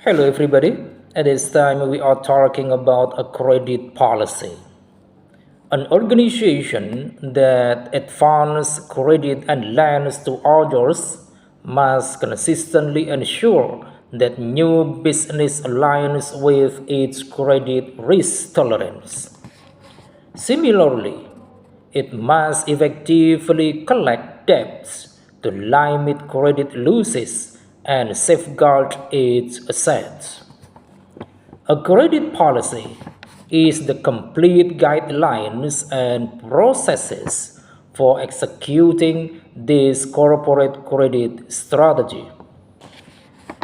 Hello, everybody. At this time, we are talking about a credit policy. An organization that advances credit and lends to others must consistently ensure that new business aligns with its credit risk tolerance. Similarly, it must effectively collect debts to limit credit losses and safeguard its assets. A credit policy is the complete guidelines and processes for executing this corporate credit strategy.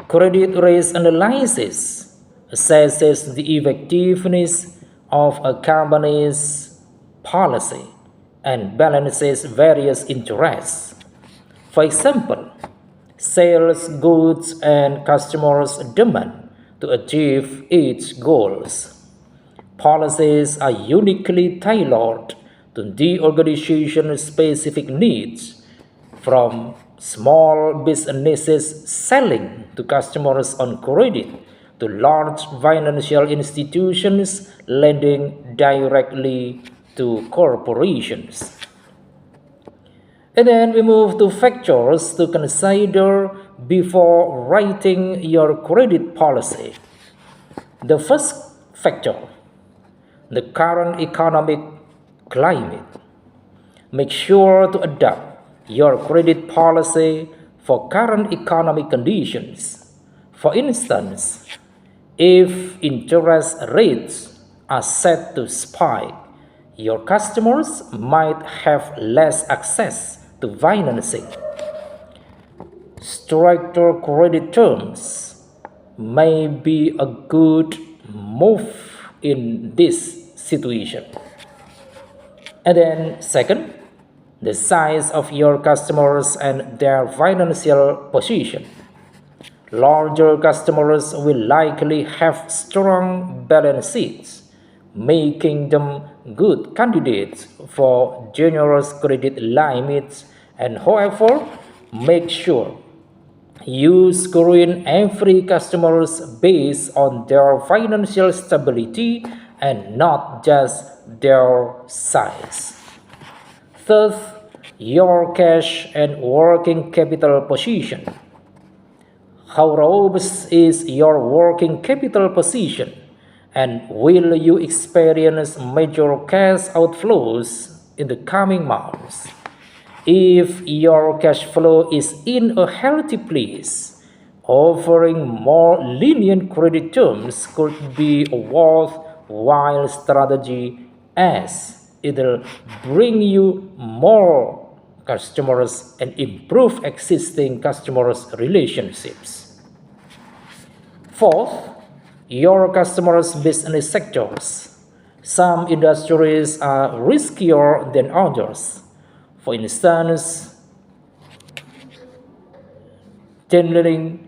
Credit risk analysis assesses the effectiveness of a company's policy and balances various interests. For example, sales goods and customers' demand to achieve its goals. Policies are uniquely tailored to the organization's specific needs, from small businesses selling to customers on credit to large financial institutions lending directly to corporations. And then we move to factors to consider before writing your credit policy. The first factor, the current economic climate. Make sure to adapt your credit policy for current economic conditions. For instance, if interest rates are set to spike, your customers might have less access to financing. Stricter credit terms may be a good move in this situation. And then, second, the size of your customers and their financial position. Larger customers will likely have strong balance sheets, making them good candidates for generous credit limits, and however, make sure you screen every customer based on their financial stability and not just their size. Third, your cash and working capital position. How robust is your working capital position? And will you experience major cash outflows in the coming months? If your cash flow is in a healthy place, offering more lenient credit terms could be a worthwhile strategy as it'll bring you more customers and improve existing customers' relationships. Fourth, your customers' business sectors. Some industries are riskier than others. For instance, tendering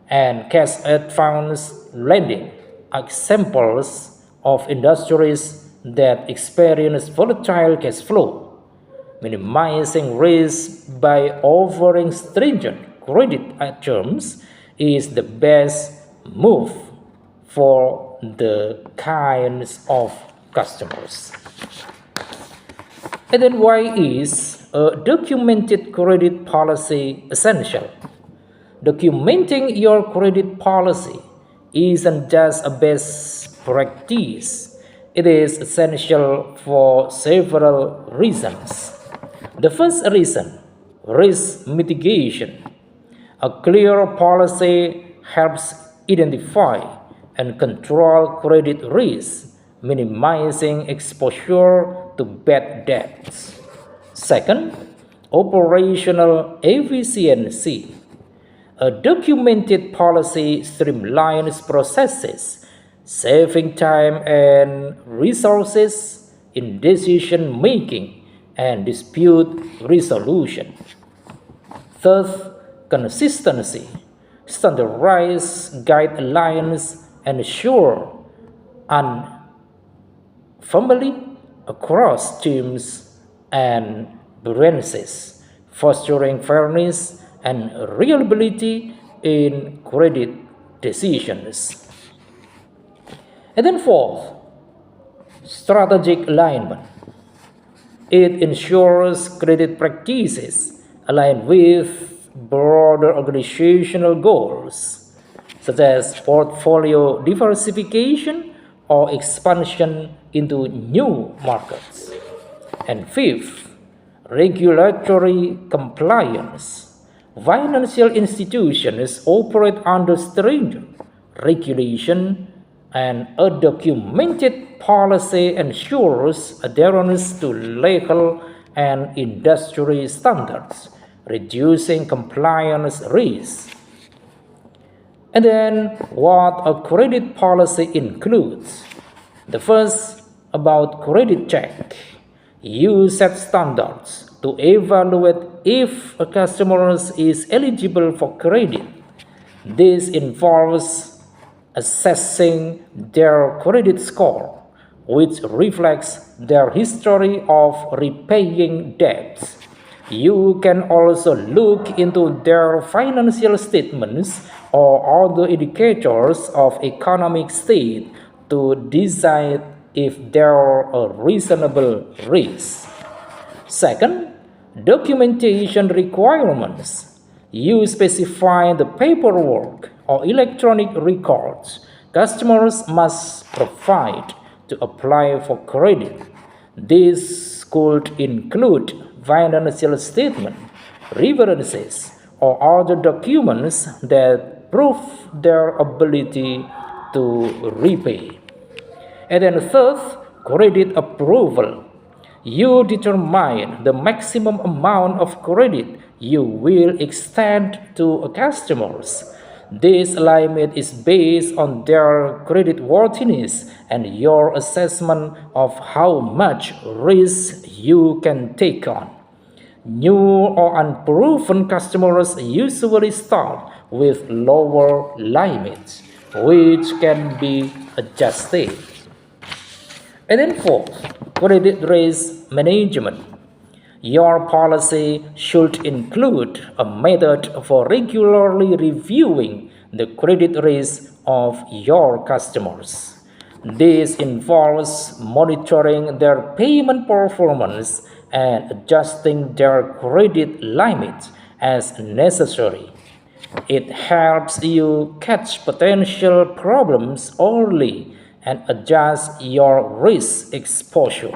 and cash advance lending are examples of industries that experience volatile cash flow. Minimizing risk by offering stringent credit terms is the best move for the kinds of customers. And then why is a documented credit policy essential? Documenting your credit policy isn't just a best practice. It is essential for several reasons. The first reason, risk mitigation. A clear policy helps identify and control credit risk, minimizing exposure to bad debts. Second, operational efficiency. A documented policy streamlines processes, saving time and resources in decision making and dispute resolution. Third, consistency. Standardized guidelines ensure uniformity across teams and branches, fostering fairness and reliability in credit decisions. And then fourth, strategic alignment. It ensures credit practices align with broader organizational goals, such as portfolio diversification or expansion into new markets. And fifth, regulatory compliance. Financial institutions operate under stringent regulation, and a documented policy ensures adherence to legal and industry standards, reducing compliance risks. And then, what a credit policy includes. The first, about credit check. You set standards to evaluate if a customer is eligible for credit. This involves assessing their credit score, which reflects their history of repaying debts. You can also look into their financial statements or other indicators of economic state to decide if there are a reasonable risk. Second, documentation requirements. You specify the paperwork or electronic records customers must provide to apply for credit. This could include financial statement, references, or other documents that prove their ability to repay. And then third, credit approval. You determine the maximum amount of credit you will extend to customers. This limit is based on their creditworthiness and your assessment of how much risk you can take on. New or unproven customers usually start with lower limits, which can be adjusted. And then fourth, credit risk management. Your policy should include a method for regularly reviewing the credit risk of your customers. This involves monitoring their payment performance and adjusting their credit limits as necessary. It helps you catch potential problems early and adjust your risk exposure.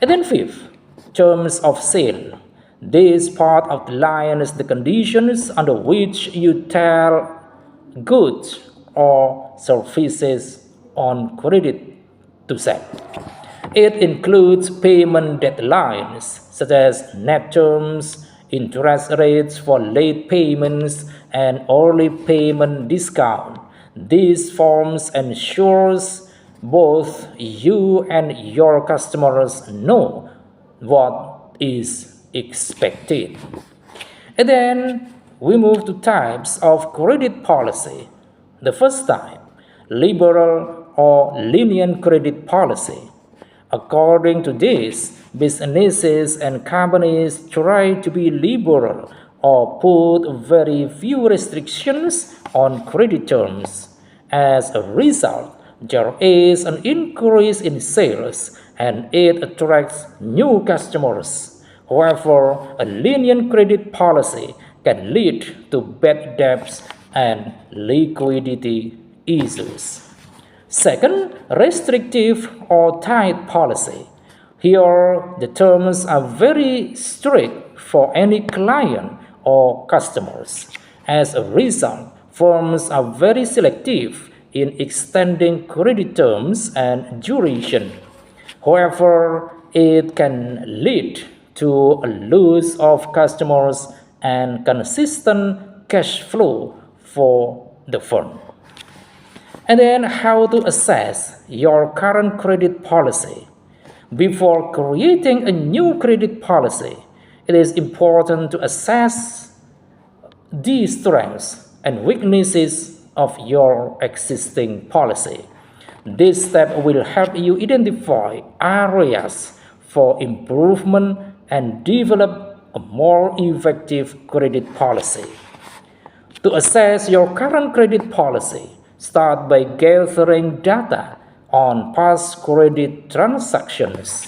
And then fifth, terms of sale. This part outlines the conditions under which you sell goods or services on credit to sell. It includes payment deadlines such as net terms, interest rates for late payments, and early payment discount. These forms ensures both you and your customers know what is expected. And then we move to types of credit policy. The first type, liberal or lenient credit policy. According to this, businesses and companies try to be liberal or put very few restrictions on credit terms. As a result, there is an increase in sales and it attracts new customers. However, a lenient credit policy can lead to bad debts and liquidity issues. Second, restrictive or tight policy. Here, the terms are very strict for any client or customers. As a result, firms are very selective in extending credit terms and duration. However, it can lead to a loss of customers and consistent cash flow for the firm. And then how to assess your current credit policy. Before creating a new credit policy, it is important to assess the strengths and weaknesses of your existing policy. This step will help you identify areas for improvement and develop a more effective credit policy. To assess your current credit policy, start by gathering data on past credit transactions.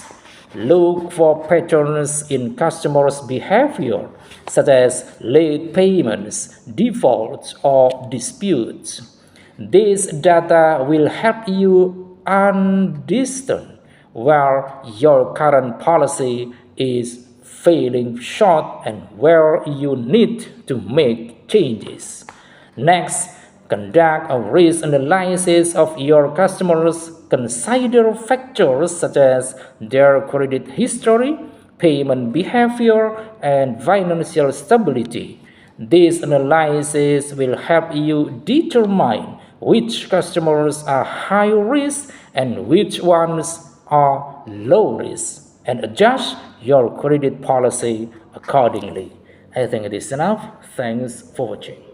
Look for patterns in customers' behavior, such as late payments, defaults, or disputes. This data will help you understand where your current policy is falling short and where you need to make changes. Next, conduct a risk analysis of your customers. Consider factors such as their credit history, payment behavior, and financial stability. This analysis will help you determine which customers are high risk and which ones are low risk, and adjust your credit policy accordingly. I think it is enough. Thanks for watching.